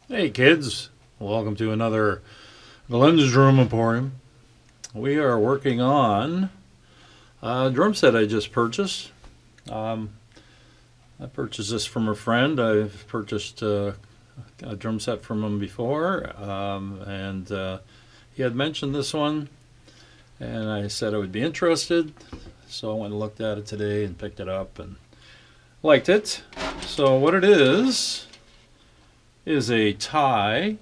Hey kids, welcome to another Glen's Drum Emporium. We are working on a drum set I just purchased. Um, I purchased this from a friend. I've purchased a drum set from him before, and he had mentioned this one, and I said I would be interested. So I went and looked at it today and picked it up and liked it. So what it is a Taye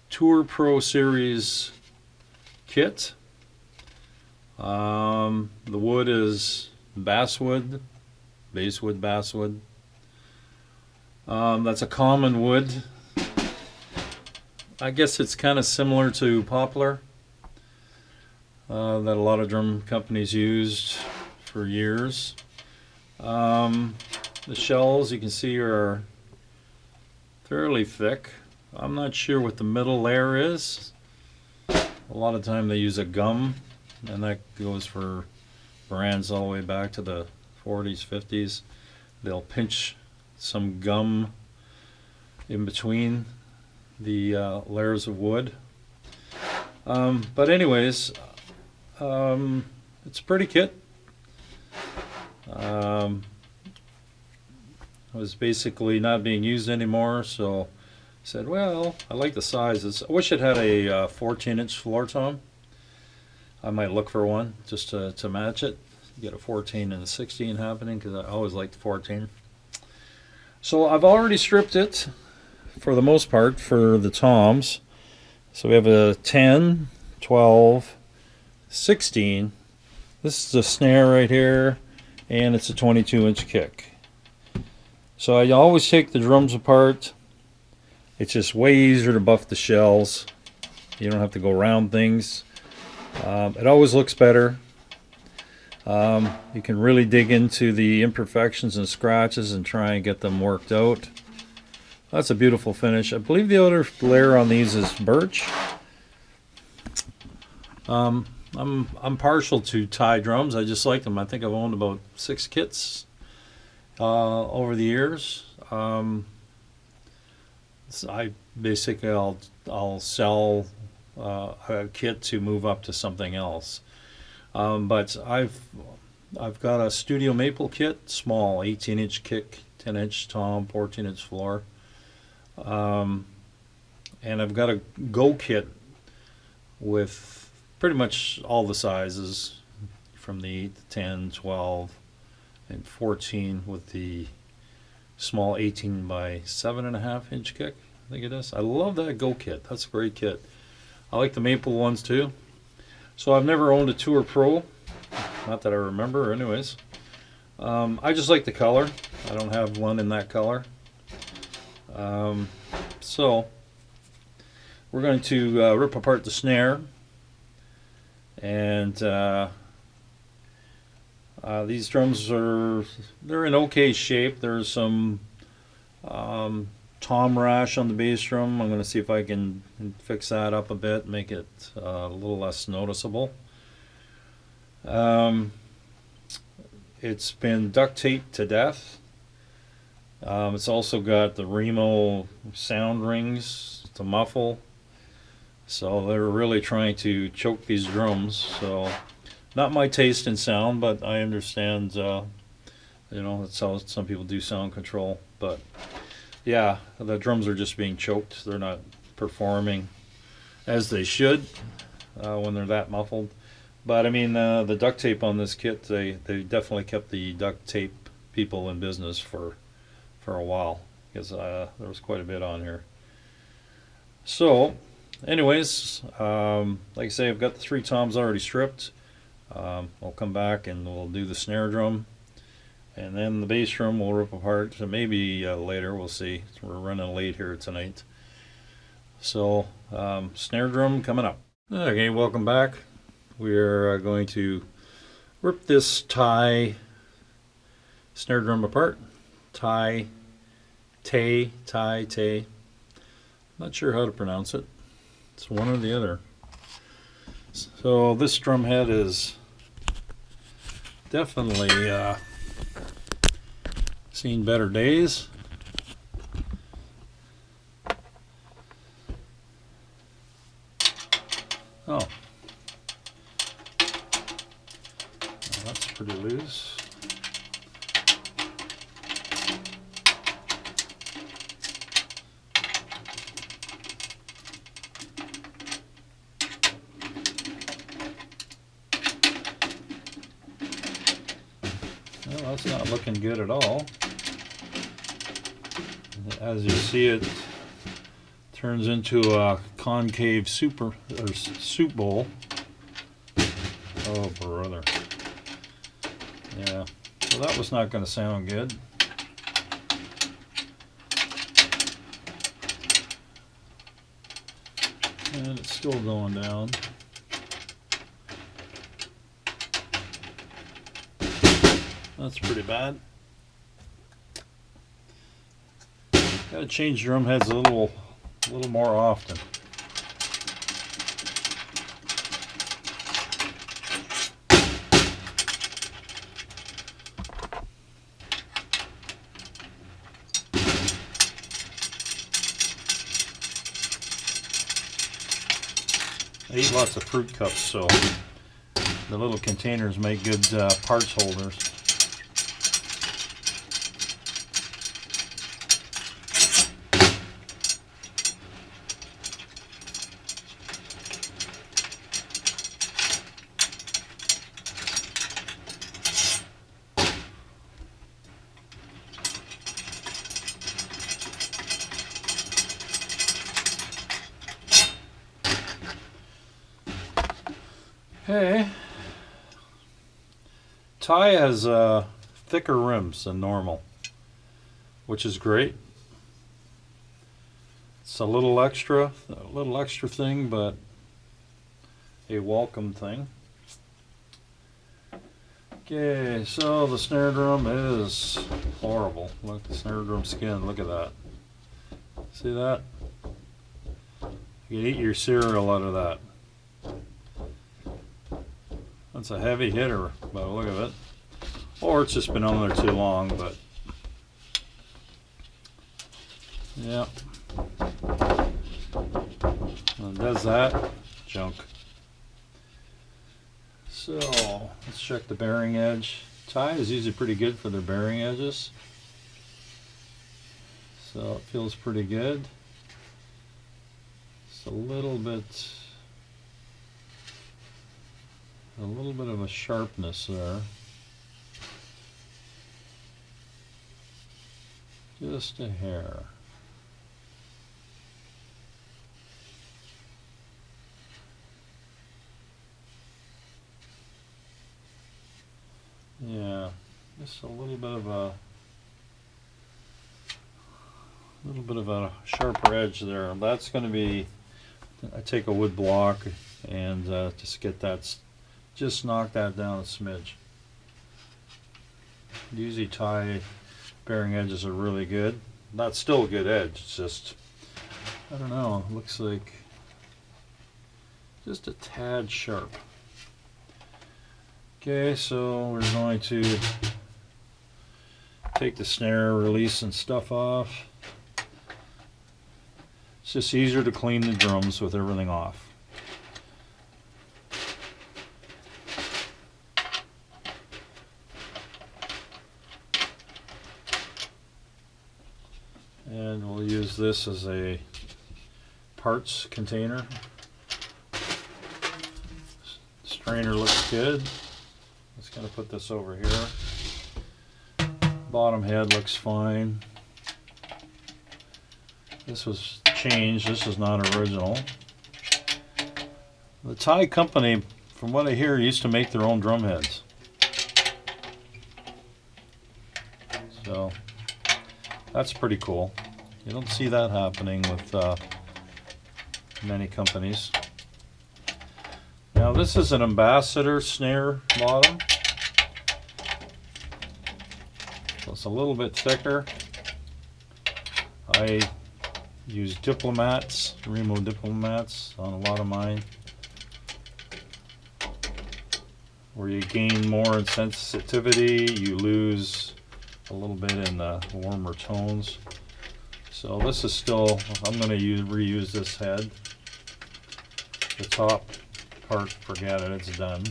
Tour Pro Series kit. The wood is basswood, basswood, basswood. That's a common wood. I guess it's kind of similar to poplar that a lot of drum companies used for years. The shells you can see are fairly thick. I'm not sure what the middle layer is. A lot of time they use a gum, and that goes for brands all the way back to the 40s, 50s. They'll pinch some gum in between the layers of wood. But anyways, it's a pretty kit. Was basically not being used anymore, so I said, well, I like the sizes. I wish it had a 14-inch floor tom. I might look for one just to match it. Get a 14 and a 16 happening, because I always liked 14. So I've already stripped it for the most part for the toms. So we have a 10, 12, 16. This is a snare right here, and it's a 22-inch kick. So I always take the drums apart. It's just way easier to buff the shells. You don't have to go around things. It always looks better. You can really dig into the imperfections and scratches and try and get them worked out. That's a beautiful finish. I believe the other layer on these is birch. I'm partial to Taye drums. I just like them. I think I've owned about 6 kits over the years. I basically I'll sell a kit to move up to something else. But I've got a Studio Maple kit, small, 18-inch kick, 10-inch tom, 14-inch floor. And I've got a Go kit with pretty much all the sizes, from the 8 to 10, 12, and 14 with the small 18 by 7.5 inch kick, I think it is. I love that Go kit. That's a great kit. I like the maple ones too. So I've never owned a Tour Pro, not that I remember anyways. I just like the color. I don't have one in that color. So we're going to rip apart the snare, and these drums they're in okay shape. There's some tom rash on the bass drum. I'm going to see if I can fix that up a bit, make it a little less noticeable. It's been duct taped to death. It's also got the Remo sound rings to muffle. So they're really trying to choke these drums. So not my taste in sound, but I understand, that's how some people do sound control. But yeah, the drums are just being choked. They're not performing as they should when they're that muffled. But I mean, the duct tape on this kit, they definitely kept the duct tape people in business for a while, because there was quite a bit on here. So anyways, like I say, I've got the 3 toms already stripped. I'll come back and we'll do the snare drum, and then the bass drum we'll rip apart. So maybe later, we'll see. We're running late here tonight. So snare drum coming up. Okay, welcome back. We're going to rip this Taye snare drum apart. Taye. Not sure how to pronounce it. It's one or the other. So this drum head is definitely seen better days. That's pretty loose. Well, that's not looking good at all. As you see, it turns into a concave soup bowl. Oh, brother. Yeah, so that was not going to sound good. And it's still going down. That's pretty bad. Got to change drum heads a little more often. I eat lots of fruit cups, so the little containers make good parts holders. Okay. Taye has thicker rims than normal, which is great. It's a little extra thing, but a welcome thing. Okay, so the snare drum is horrible. Look at the snare drum skin. Look at that. See that? You can eat your cereal out of that. That's a heavy hitter by the look of it. Or it's just been on there too long, but yeah. And it does that. Junk. So let's check the bearing edge. Taye is usually pretty good for their bearing edges. So it feels pretty good. It's a little bit of a sharpness there. Just a hair. Yeah, just a little bit of a sharper edge there. That's going to be, I take a wood block and just get that, just knock that down a smidge. Usually Taye bearing edges are really good. That's still a good edge, it's just, I don't know, it looks like just a tad sharp. Okay, so we're going to take the snare release and stuff off. It's just easier to clean the drums with everything off. And we'll use this as a parts container. Strainer looks good. Just gonna put this over here. Bottom head looks fine. This was changed. This is not original. The Taye company, from what I hear, used to make their own drum heads. So that's pretty cool. You don't see that happening with many companies. Now this is an Ambassador snare bottom. So it's a little bit thicker. I use diplomats, Remo diplomats on a lot of mine, where you gain more in sensitivity, you lose a little bit in the warmer tones. So this is still, I'm going to reuse this head. The top part, forget it, it's done.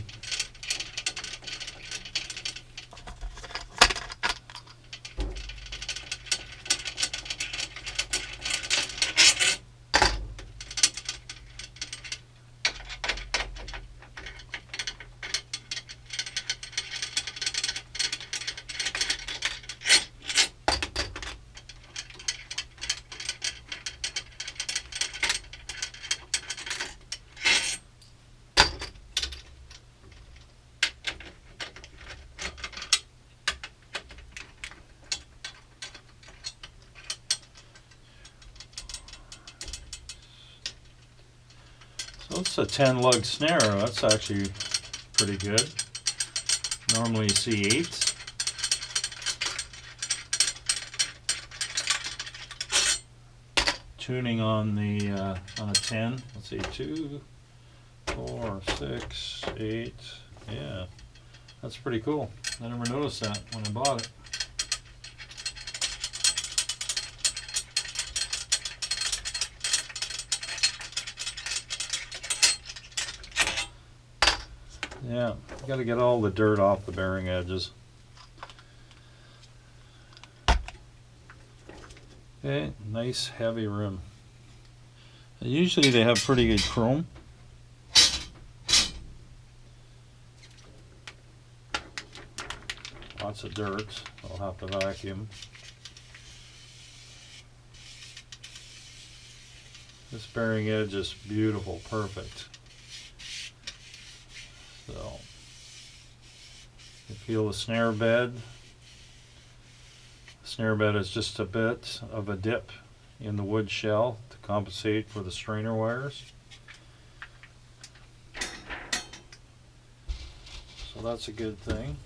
That's a 10 lug snare. That's actually pretty good. Normally you see 8s. Tuning on the on a 10. Let's see, 2, 4, 6, 8. Yeah, that's pretty cool. I never noticed that when I bought it. Yeah, got to get all the dirt off the bearing edges. Okay, nice heavy rim. And usually they have pretty good chrome. Lots of dirt. I'll have to vacuum. This bearing edge is beautiful, perfect. So, you feel the snare bed. The snare bed is just a bit of a dip in the wood shell to compensate for the strainer wires. So that's a good thing.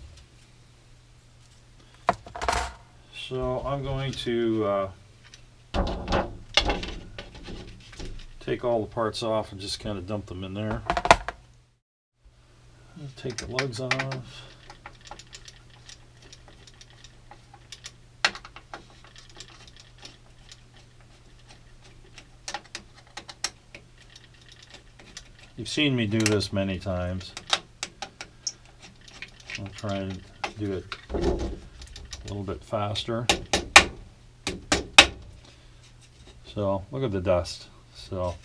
So I'm going to take all the parts off and just kind of dump them in there. Take the lugs off. You've seen me do this many times. I'll try and do it a little bit faster. So look at the dust. So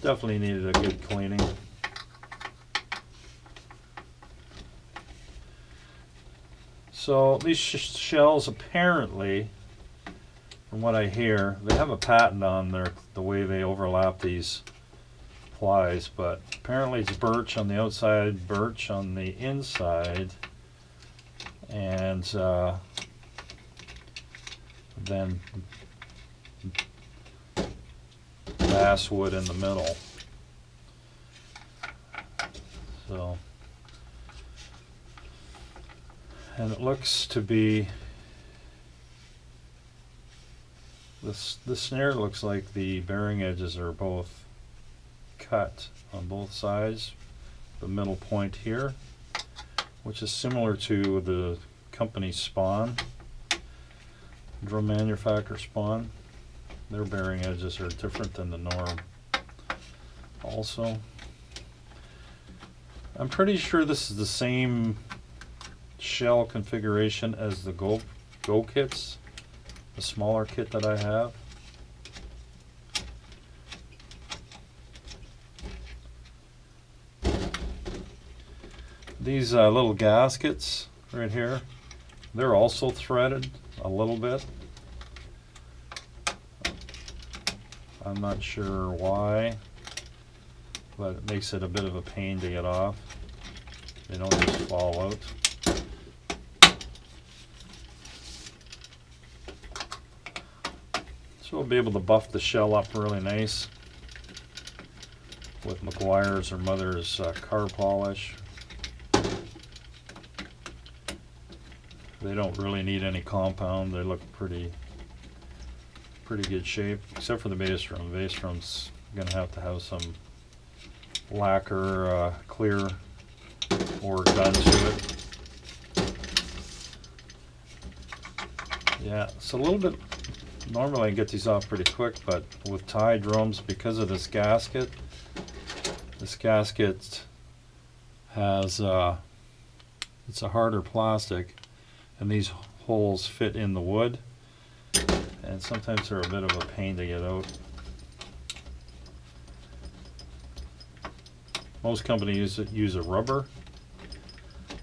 definitely needed a good cleaning. So these shells, apparently, from what I hear, they have a patent on the way they overlap these plies, but apparently it's birch on the outside, birch on the inside, and then basswood in the middle. So, and it looks to be, the snare looks like the bearing edges are both cut on both sides. The middle point here, which is similar to the company Spawn, drum manufacturer Spawn. Their bearing edges are different than the norm. Also, I'm pretty sure this is the same shell configuration as the Go kits, the smaller kit that I have. These little gaskets right here, they're also threaded a little bit. I'm not sure why, but it makes it a bit of a pain to get off. They don't just fall out. So we'll be able to buff the shell up really nice with McGuire's or Mother's car polish. They don't really need any compound. They look pretty good shape, except for the bass drum. The bass drum's gonna have to have some lacquer, clear work done to it. Yeah, it's a little bit. Normally I get these off pretty quick, but with Taye drums, because of this gasket has it's a harder plastic, and these holes fit in the wood, and sometimes they're a bit of a pain to get out. Most companies use a rubber.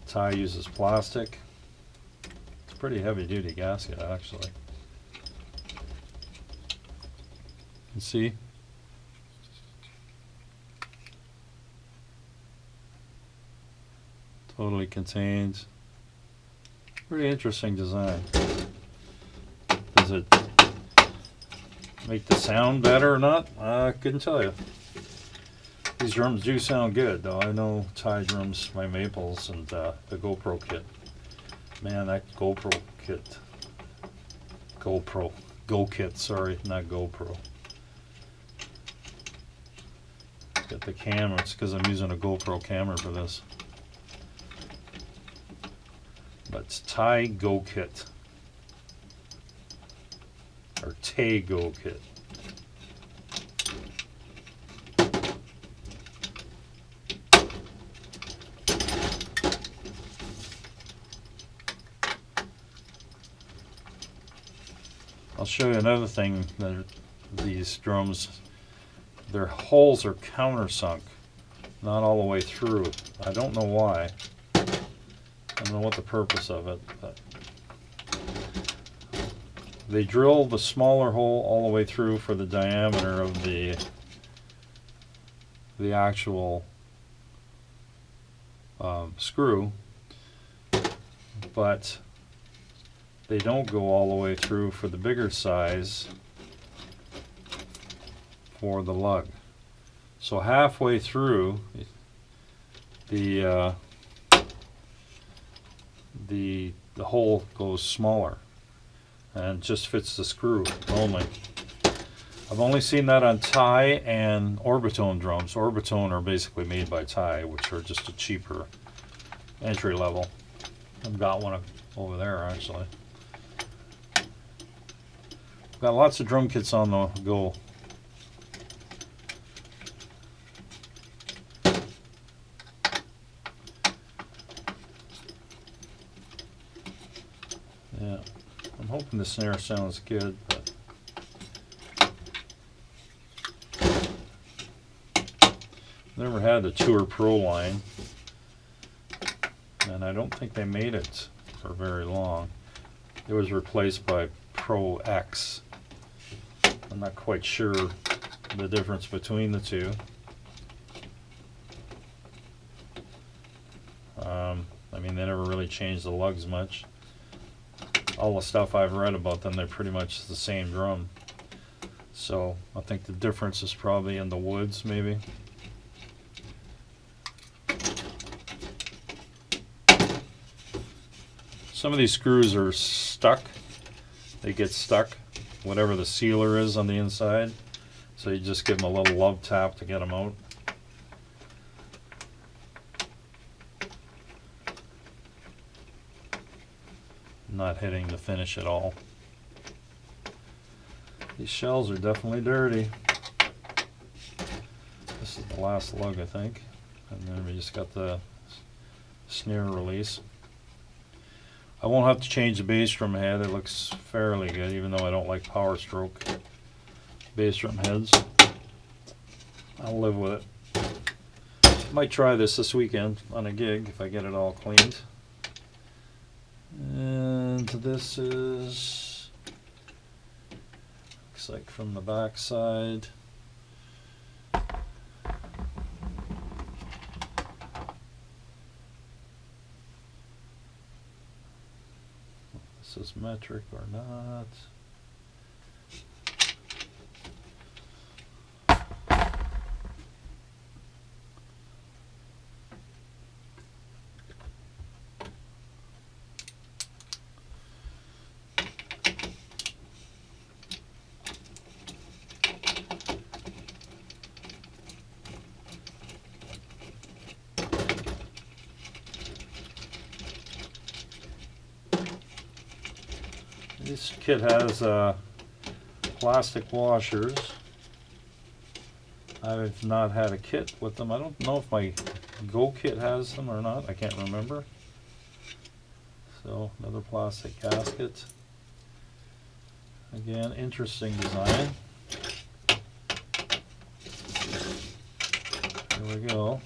Taye uses plastic. It's a pretty heavy duty gasket, actually. You see? Totally contained. Pretty interesting design. Does it make the sound better or not? I couldn't tell you. These drums do sound good, though. I know Taye drums, my maples, and the GoPro kit. Man, that GoPro kit. Go kit, sorry, not GoPro. Get the camera, it's because I'm using a GoPro camera for this. But it's Taye Go Kit. Or Taye Go Kit. I'll show you another thing that these drums, their holes are countersunk, not all the way through. I don't know why. I don't know what the purpose of it, but they drill the smaller hole all the way through for the diameter of the actual screw, but they don't go all the way through for the bigger size for the lug. So halfway through the hole goes smaller and just fits the screw only. I've only seen that on Taye and Overhaul drums. Overhaul are basically made by Taye, which are just a cheaper entry level. I've got one over there actually. Got lots of drum kits on the go. Yeah, I'm hoping the snare sounds good, but never had the Tour Pro line, and I don't think they made it for very long. It was replaced by Pro X. I'm not quite sure the difference between the two. I mean, they never really changed the lugs much. All the stuff I've read about them, they're pretty much the same drum. So I think the difference is probably in the woods, maybe. Some of these screws are stuck. They get stuck, whatever the sealer is on the inside. So you just give them a little love tap to get them out. Not hitting the finish at all. These shells are definitely dirty. This is the last lug, I think. And then we just got the snare release. I won't have to change the bass drum head. It looks fairly good, even though I don't like power stroke bass drum heads. I'll live with it. Might try this weekend on a gig if I get it all cleaned. And this is, looks like from the back side. This is metric or not. This kit has plastic washers. I've not had a kit with them. I don't know if my Go kit has them or not. I can't remember. So another plastic gasket. Again, interesting design. There we go.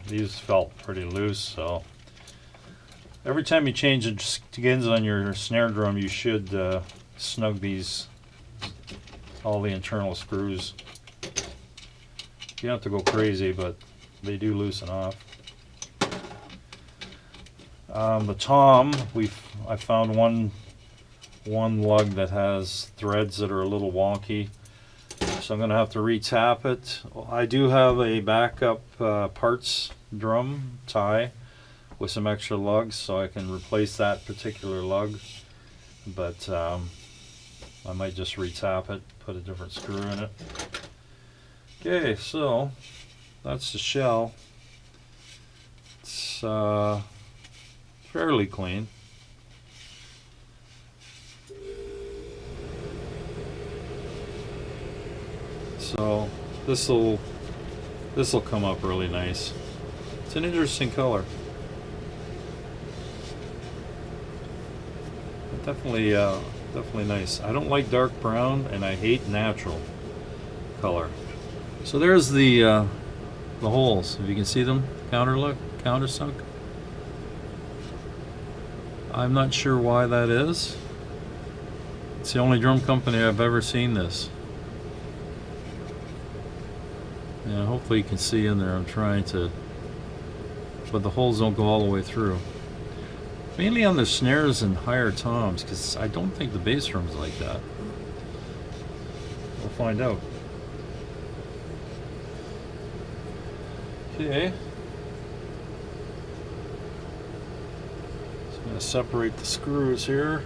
These felt pretty loose, so every time you change the skins on your snare drum, you should snug all the internal screws. You don't have to go crazy, but they do loosen off. The tom, I found one lug that has threads that are a little wonky, so I'm going to have to re-tap it. I do have a backup parts drum tie with some extra lugs, so I can replace that particular lug, but I might just re-tap it, put a different screw in it. Okay, so that's the shell. It's fairly clean. So this'll come up really nice. It's an interesting color. Definitely nice. I don't like dark brown, and I hate natural color. So there's the holes. If you can see them, countersunk. I'm not sure why that is. It's the only drum company I've ever seen this. And hopefully you can see in there. I'm trying to, but the holes don't go all the way through. Mainly on the snares and higher toms, because I don't think the bass drum's like that. We'll find out. Okay. Just going to separate the screws here.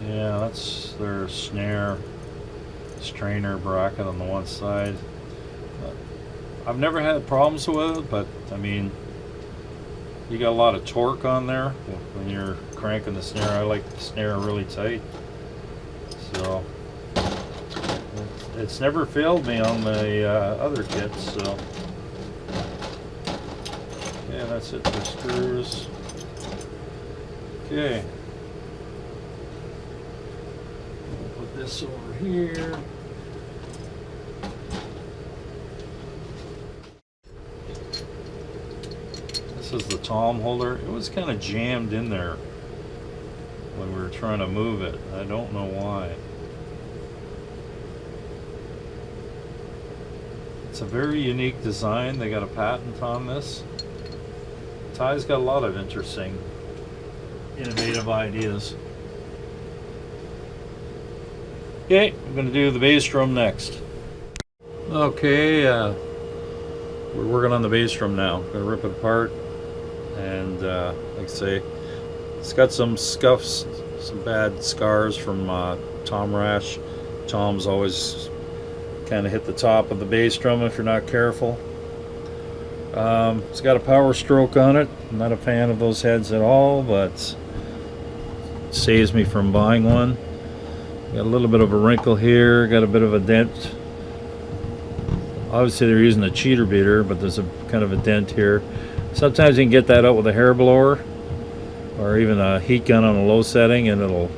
Yeah, that's their snare strainer bracket on the one side. I've never had problems with it, but I mean, you got a lot of torque on there when you're cranking the snare. I like the snare really tight, so it's never failed me on the other kits. So yeah, that's it for screws. Okay. This over here. This is the tom holder. It was kind of jammed in there when we were trying to move it. I don't know why. It's a very unique design. They got a patent on this. Taye's got a lot of interesting, innovative ideas. Okay, I'm going to do the bass drum next. Okay, we're working on the bass drum now. I'm going to rip it apart, and like I say, it's got some scuffs, some bad scars from tom rash. Toms always kind of hit the top of the bass drum if you're not careful. It's got a power stroke on it. I'm not a fan of those heads at all, but it saves me from buying one. Got a little bit of a wrinkle here, got a bit of a dent. Obviously they're using a cheater beater, but there's a kind of a dent here. Sometimes you can get that out with a hair blower or even a heat gun on a low setting and it'll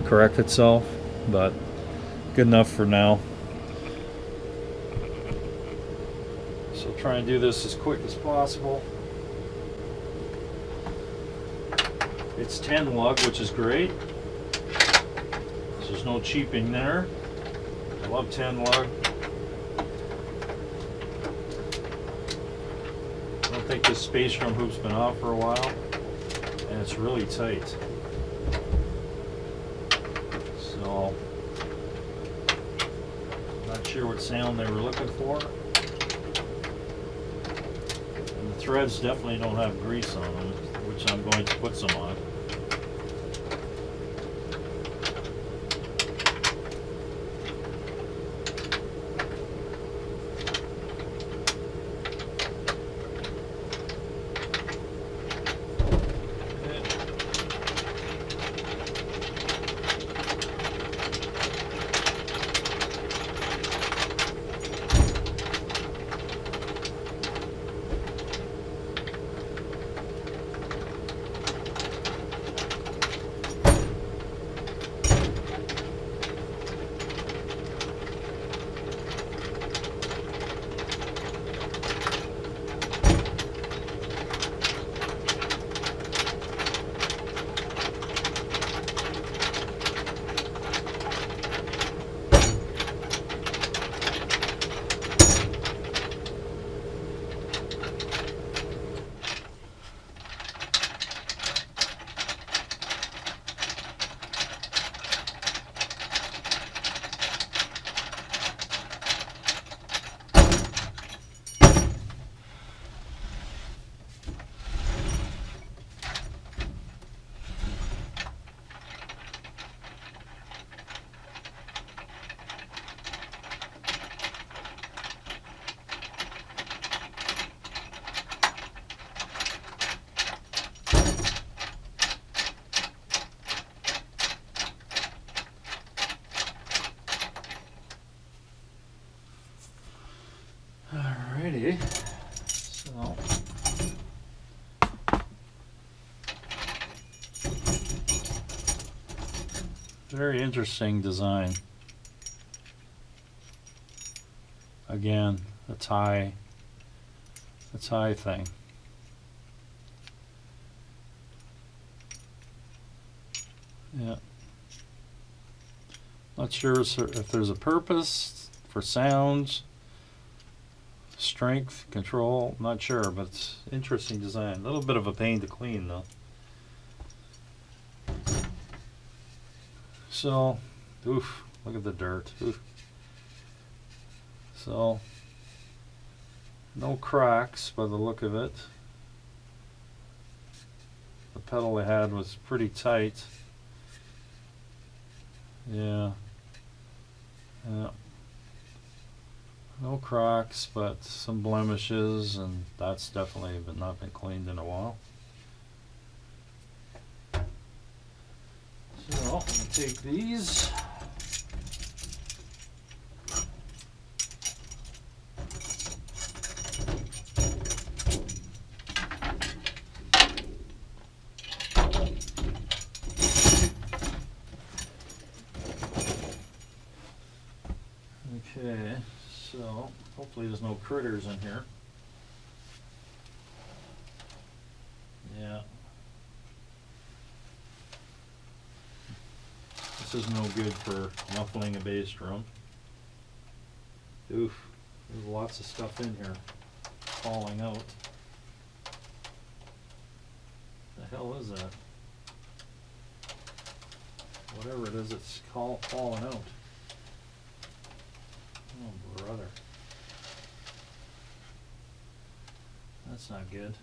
correct itself, but good enough for now. So try and do this as quick as possible. It's 10 lug, which is great. There's no cheaping there. I love 10 lug. I don't think this bass drum hoop's been off for a while, and it's really tight. So, not sure what sound they were looking for. And the threads definitely don't have grease on them, which I'm going to put some on. Okay, so very interesting design. Again, the tie thing. Yeah. Not sure if there's a purpose for sounds, strength, control. Not sure, but it's interesting design. A little bit of a pain to clean though. So, oof, look at the dirt. Oof. So, no cracks by the look of it. The pedal they had was pretty tight. Yeah. Yeah. No cracks, but some blemishes, and that's definitely not been cleaned in a while. So, I'm going to take these. Okay, so hopefully there's no critters in here. Yeah. This is no good for muffling a bass drum. Oof, there's lots of stuff in here falling out. The hell is that? Whatever it is, it's falling out. Oh, brother. That's not good.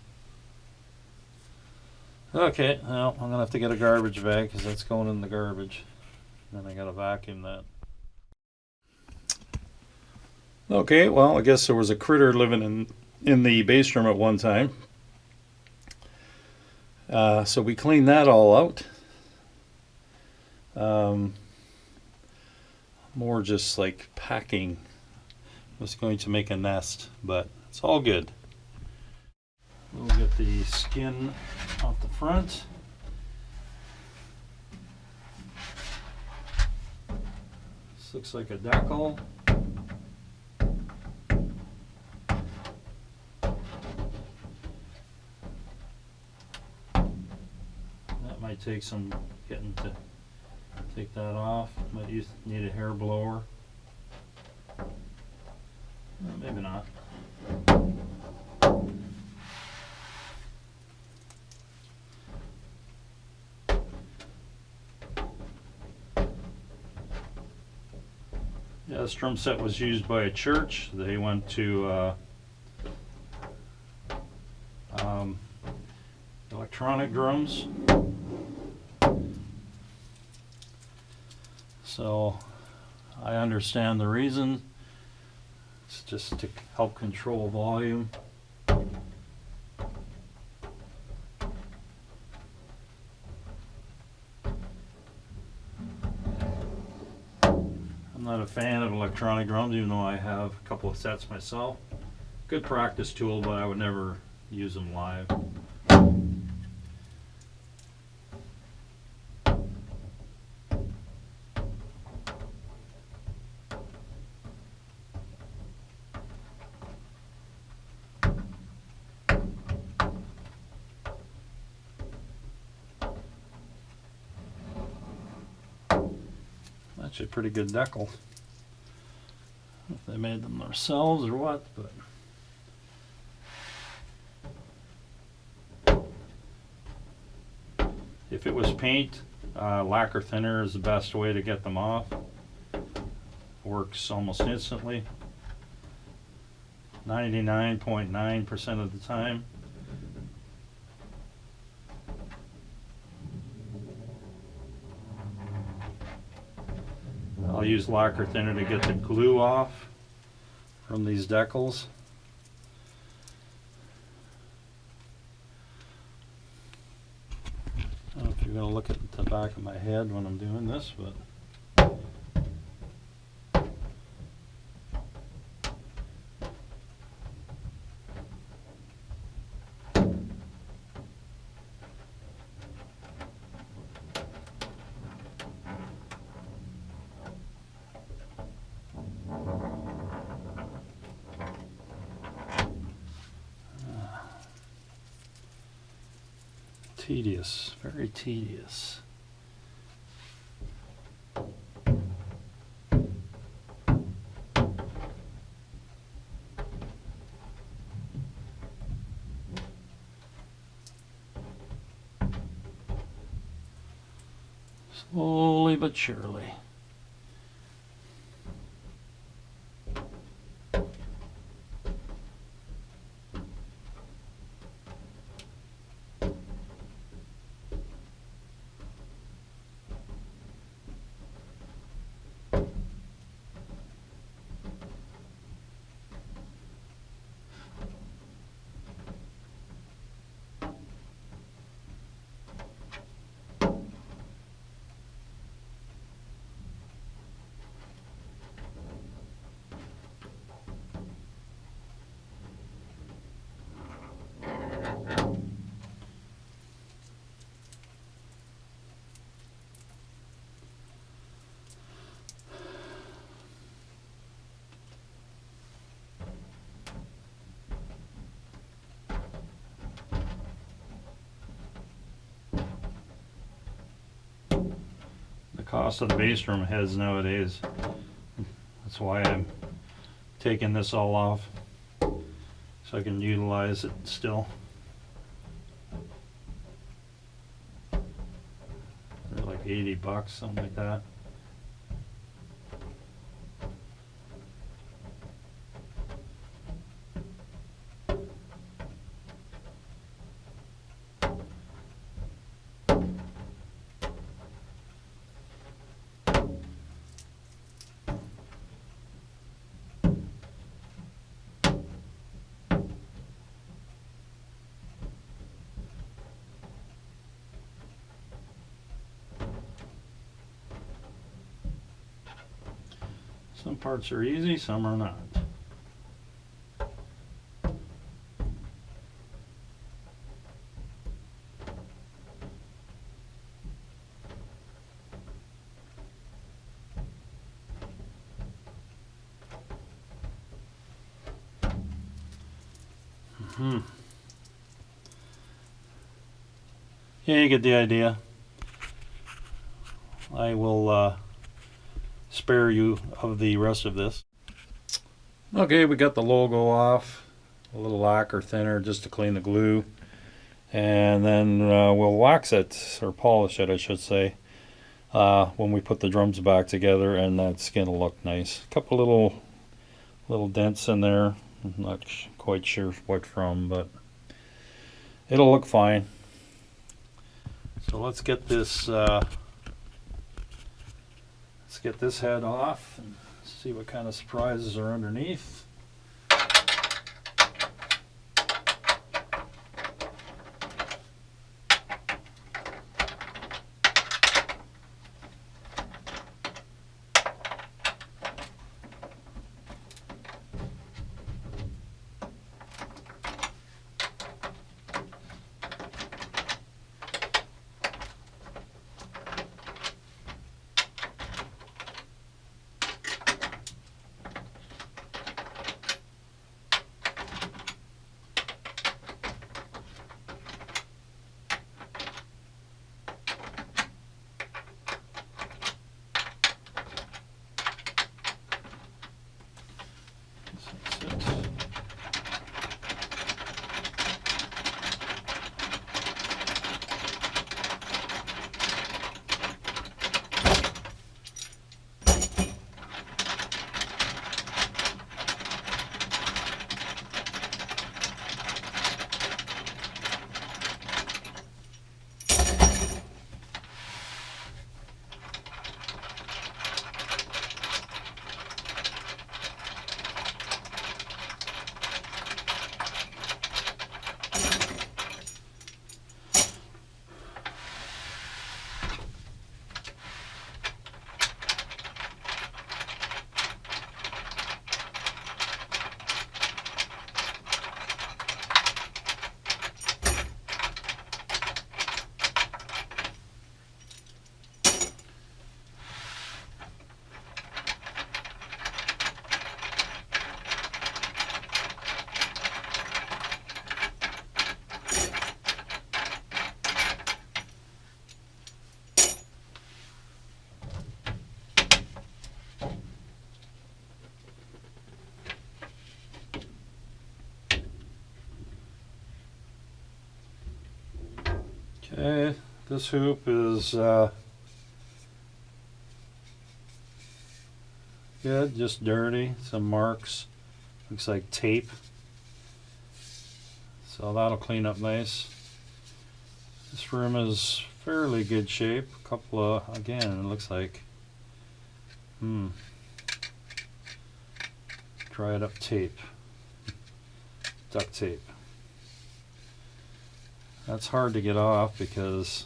Okay, well, I'm going to have to get a garbage bag because that's going in the garbage. Then I got to vacuum that. Okay, well, I guess there was a critter living in the bass drum at one time. So we cleaned that all out. More just like packing. Was going to make a nest, but it's all good. We'll get the skin off the front. This looks like a decal. That might take some getting to take that off. Might need a hair blower. Maybe not. Yeah, this drum set was used by a church. They went to electronic drums. So I understand the reason. It's just to help control volume. I'm not a fan of electronic drums, even though I have a couple of sets myself. Good practice tool, but I would never use them live. Actually, pretty good decal. If they made them themselves or what, but if it was paint, lacquer thinner is the best way to get them off. Works almost instantly, 99.9% of the time. I'll use lacquer thinner to get the glue off from these decals. I don't know if you're going to look at the back of my head when I'm doing this, but Tedious, very tedious. Slowly but surely. Cost of the bass drum heads nowadays. That's why I'm taking this all off so I can utilize it still. They're like 80 bucks, something like that. Some parts are easy, some are not. Yeah, you get the idea. I will spare you of the rest of this. Okay, we got the logo off, a little lacquer thinner just to clean the glue, and then we'll wax it, or polish it I should say, when we put the drums back together, and that skin will look nice. A couple little dents in there, I'm not quite sure what from, but it'll look fine. So let's get this head off and see what kind of surprises are underneath. Okay, this hoop is good, just dirty, some marks, looks like tape, so that'll clean up nice. This room is fairly good shape, a couple of, again, it looks like dried up tape, duct tape. That's hard to get off because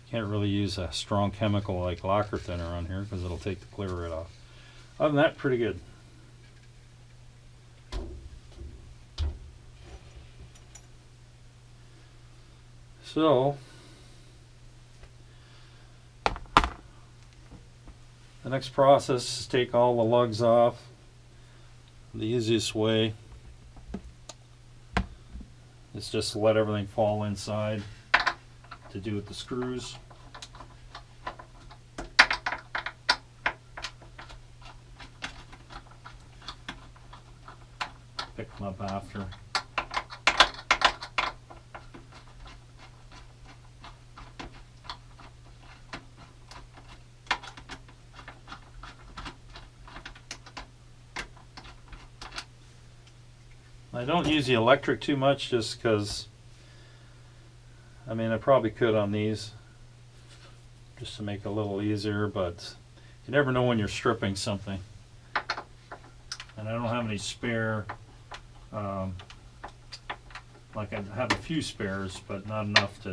you can't really use a strong chemical like lacquer thinner on here because it'll take the clear right off. Other than that, pretty good. So, the next process is take all the lugs off. The easiest way is just to let everything fall inside to do with the screws. Pick them up after. I don't use the electric too much just because, I mean, I probably could on these just to make it a little easier, but you never know when you're stripping something. And I don't have any spare, like I have a few spares, but not enough to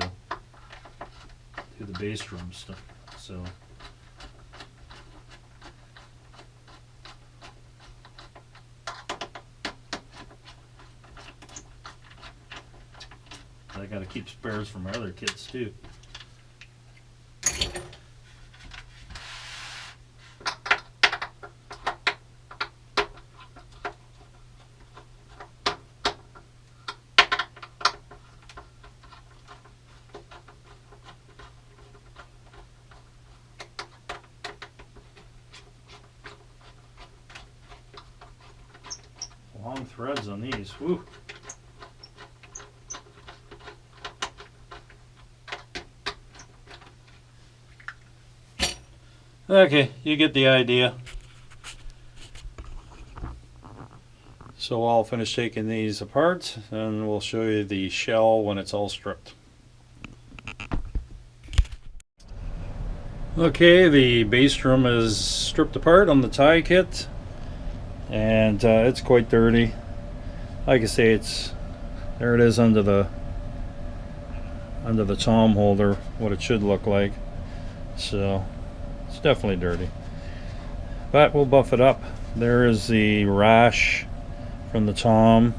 do the bass drum stuff, so. I got to keep spares for my other kits too. Long threads on these. Woo. Okay, you get the idea. So I'll finish taking these apart and we'll show you the shell when it's all stripped. Okay, the bass drum is stripped apart on the Taye kit and it's quite dirty. Like I say, there it is under the tom holder, what it should look like. So it's definitely dirty, but we'll buff it up. There is the rash from the tom.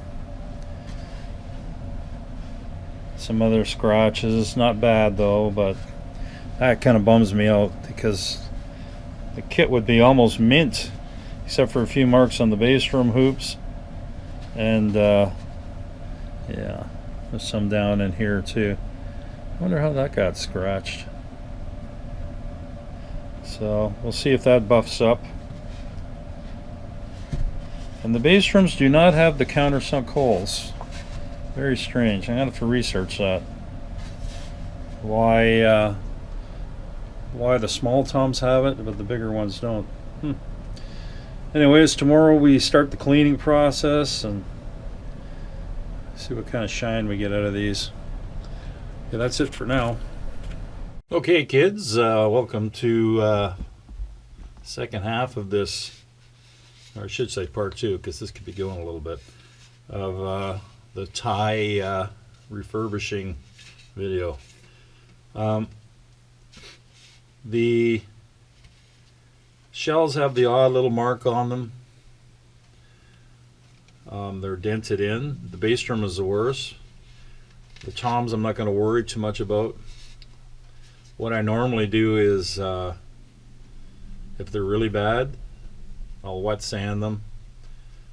Some other scratches, not bad though, but that kind of bums me out because the kit would be almost mint except for a few marks on the bass drum hoops, and yeah, there's some down in here too. I wonder how that got scratched. So we'll see if that buffs up. And the bass drums do not have the countersunk holes. Very strange. I'm gonna have to research that. Why the small toms have it, but the bigger ones don't. Anyways, tomorrow we start the cleaning process and see what kind of shine we get out of these. Yeah, that's it for now. Okay, kids, welcome to second half of this, or I should say part two, because this could be going a little bit, of the Taye refurbishing video. The shells have the odd little mark on them. They're dented in. The bass drum is the worst. The toms I'm not going to worry too much about. What I normally do is, if they're really bad, I'll wet sand them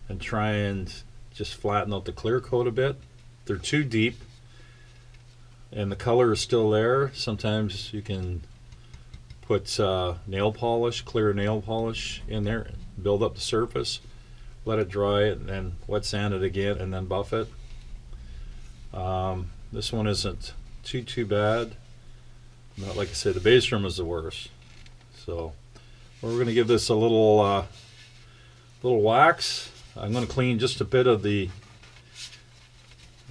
and try and just flatten out the clear coat a bit. If they're too deep and the color is still there, sometimes you can put nail polish, clear nail polish in there, build up the surface, let it dry, and then wet sand it again and then buff it. This one isn't too bad. But like I said, the bass drum is the worst. So we're going to give this a little wax. I'm going to clean just a bit of the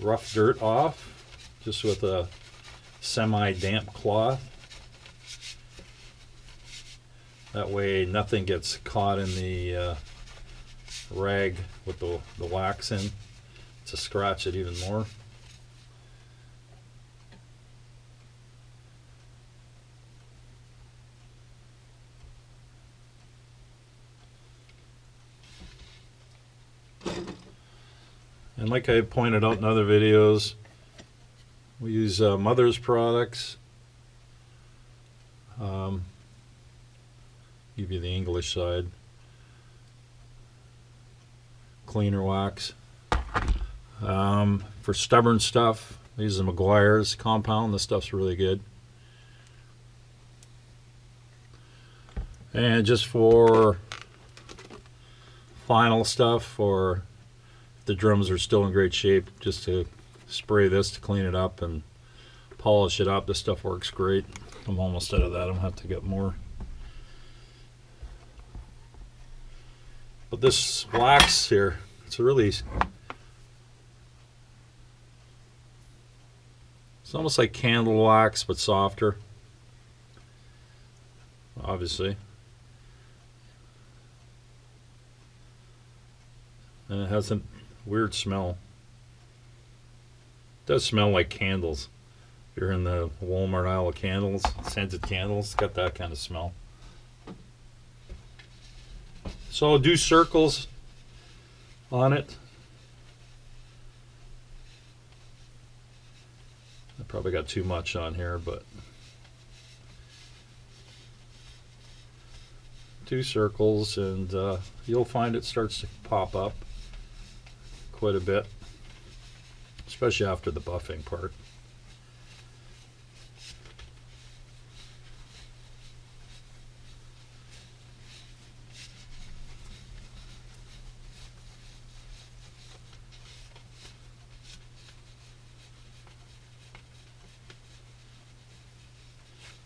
rough dirt off, just with a semi-damp cloth. That way nothing gets caught in the rag with the wax in to scratch it even more. And like I pointed out in other videos, we use Mother's products. Give you the English side. Cleaner wax. For stubborn stuff, I use the McGuire's compound. This stuff's really good. And just for final stuff, or if the drums are still in great shape, just to spray this to clean it up and polish it up. This stuff works great. I'm almost out of that. I'm gonna have to get more. But this wax here, it's almost like candle wax, but softer, obviously. And it has a weird smell. It does smell like candles. If you're in the Walmart aisle of candles, scented candles, it's got that kind of smell. So I'll do circles on it. I probably got too much on here, but 2 circles, and you'll find it starts to pop up quite a bit, especially after the buffing part.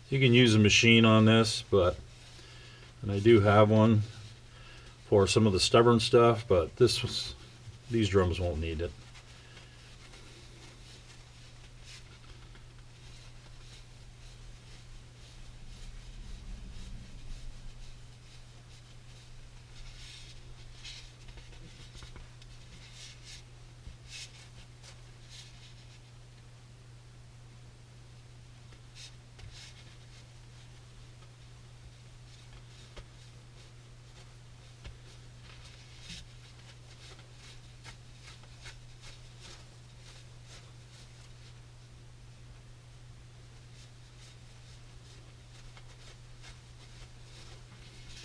You can use a machine on this, and I do have one for some of the stubborn stuff, but these drums won't need it.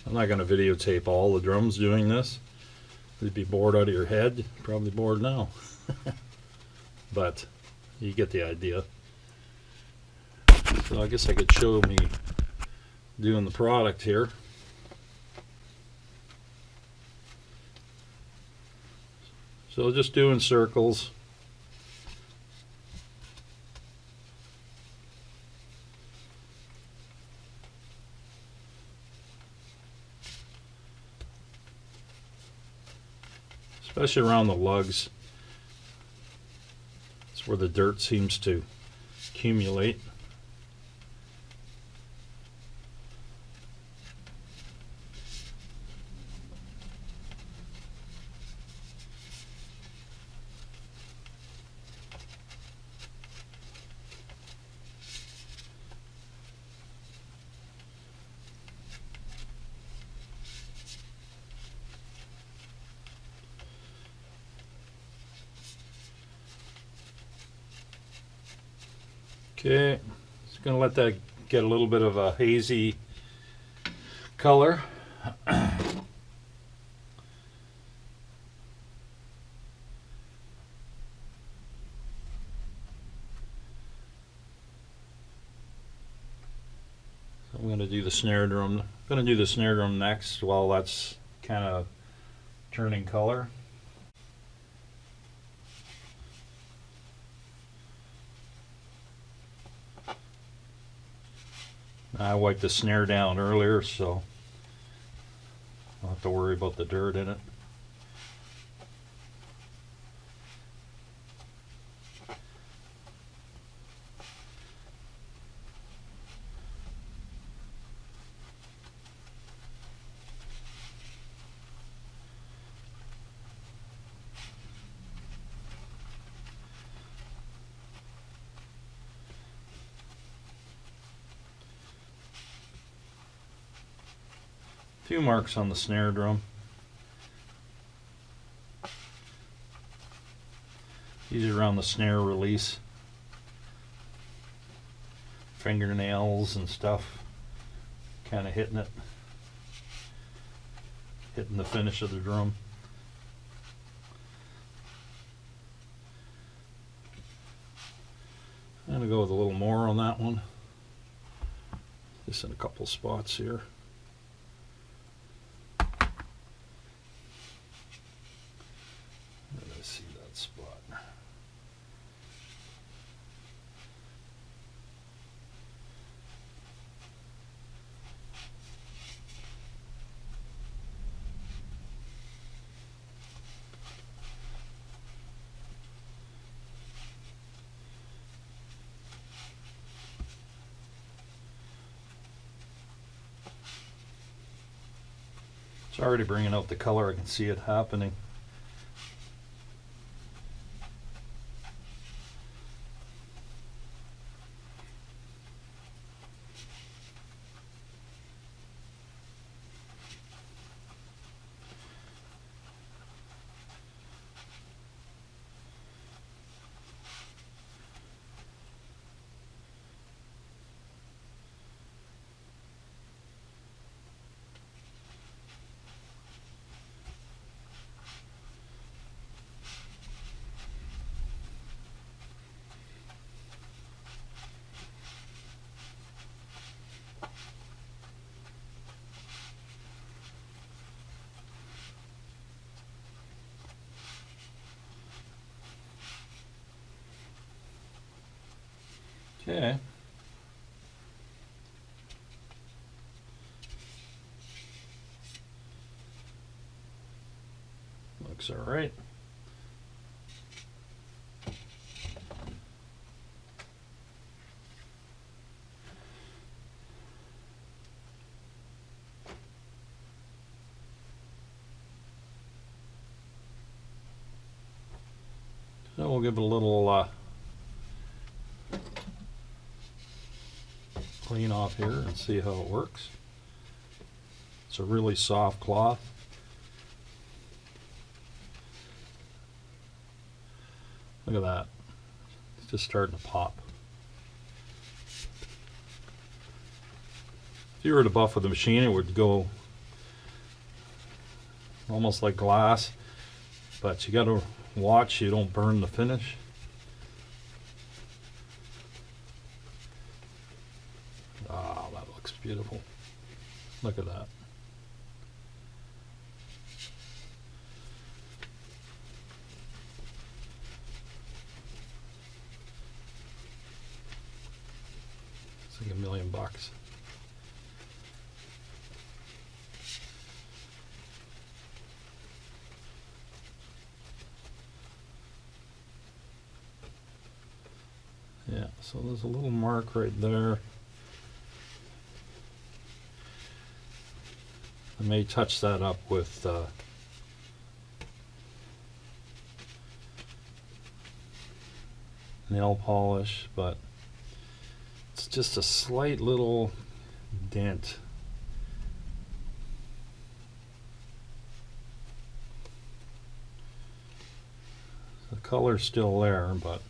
I'm not going to videotape all the drums doing this. You'd be bored out of your head. Probably bored now. But you get the idea. So I guess I could show me doing the product here. So just doing circles. Especially around the lugs. It's where the dirt seems to accumulate. Okay, just going to let that get a little bit of a hazy color. I'm going to do the snare drum. I'm going to do the snare drum next while that's kind of turning color. I wiped the snare down earlier, so I don't have to worry about the dirt in it. Few marks on the snare drum. These are around the snare release. Fingernails and stuff. Kind of hitting it. Hitting the finish of the drum. I'm going to go with a little more on that one. Just in a couple spots here. See that spot. It's already bringing out the color. I can see it happening. Okay. Looks all right. So we'll give it a little clean off here and see how it works. It's a really soft cloth. Look at that. It's just starting to pop. If you were to buff with the machine, it would go almost like glass, but you got to watch you don't burn the finish. Ah, that looks beautiful. Look at that. It's like $1 million. Yeah, so there's a little mark right there. I may touch that up with nail polish, but it's just a slight little dent. The color's still there, but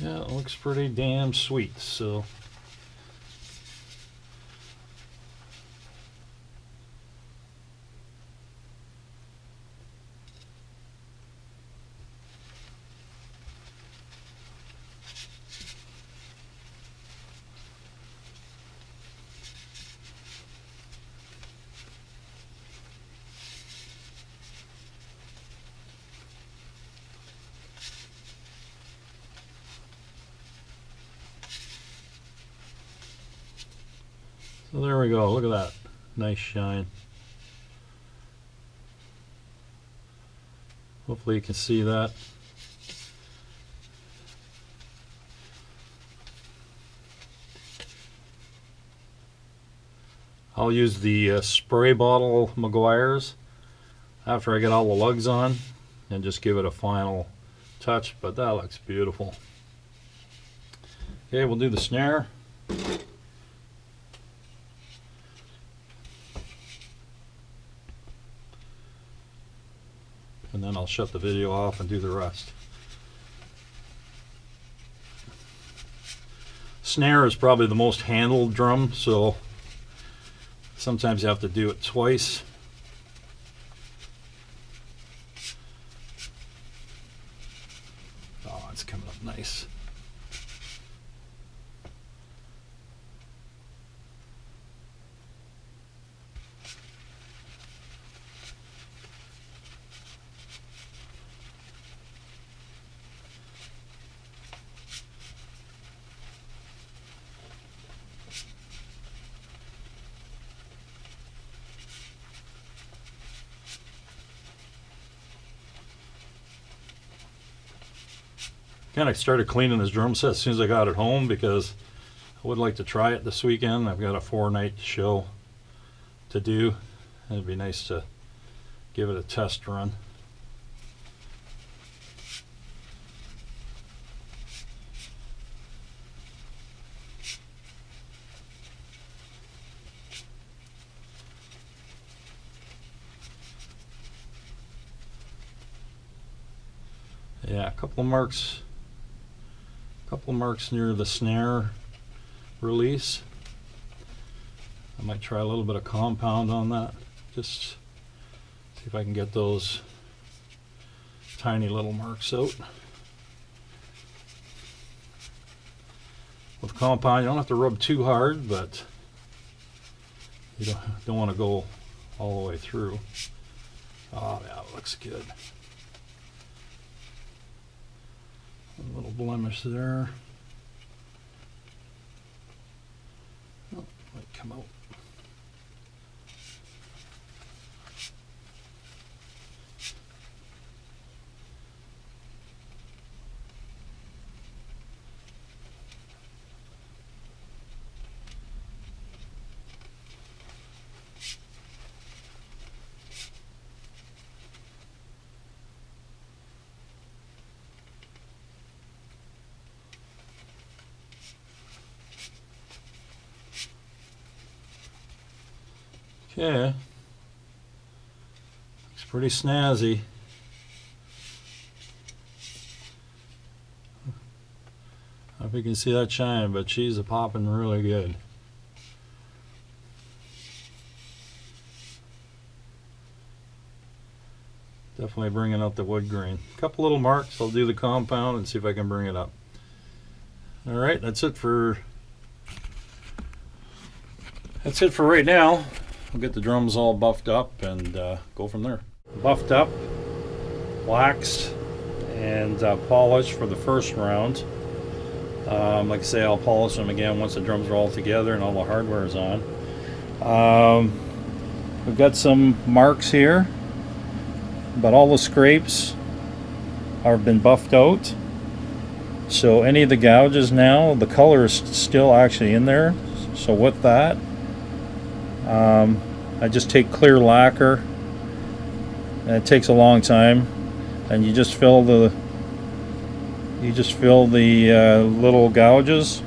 Yeah, it looks pretty damn sweet. So there we go. Look at that. Nice shine. Hopefully you can see that. I'll use the spray bottle Meguiar's after I get all the lugs on and just give it a final touch, but that looks beautiful. Okay, we'll do the snare. And then I'll shut the video off and do the rest. Snare is probably the most handled drum, so sometimes you have to do it twice. Oh, it's coming up nice. Kind of started cleaning this drum set as soon as I got it home because I would like to try it this weekend. I've got a 4-night show to do. It'd be nice to give it a test run. Yeah, a couple of marks near the snare release. I might try a little bit of compound on that, just see if I can get those tiny little marks out. With compound, you don't have to rub too hard, but you don't want to go all the way through. Oh yeah, it looks good. A little blemish there. Oh, might come out. Okay, looks pretty snazzy. I don't know if you can see that shine, but she's a popping really good. Definitely bringing out the wood grain. A couple little marks. I'll do the compound and see if I can bring it up. All right, that's it for right now. I'll get the drums all buffed up and go from there. Buffed up, waxed, and polished for the first round. Like I say, I'll polish them again once the drums are all together and all the hardware is on. We've got some marks here, but all the scrapes have been buffed out. So any of the gouges now, the color is still actually in there. So with that, I just take clear lacquer, and it takes a long time, and you just fill the little gouges,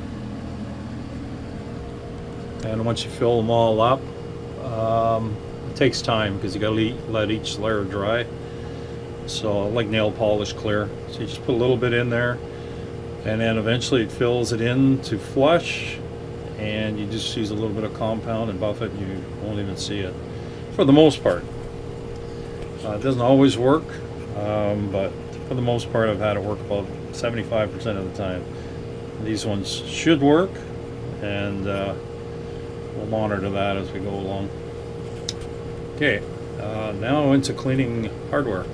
and once you fill them all up, it takes time because you gotta let each layer dry. So like nail polish clear, so you just put a little bit in there, and then eventually it fills it in to flush, and you just use a little bit of compound and buff it, and you won't even see it for the most part. It doesn't always work, but for the most part I've had it work about 75% of the time. These ones should work, and we'll monitor that as we go along. Okay, now into cleaning hardware.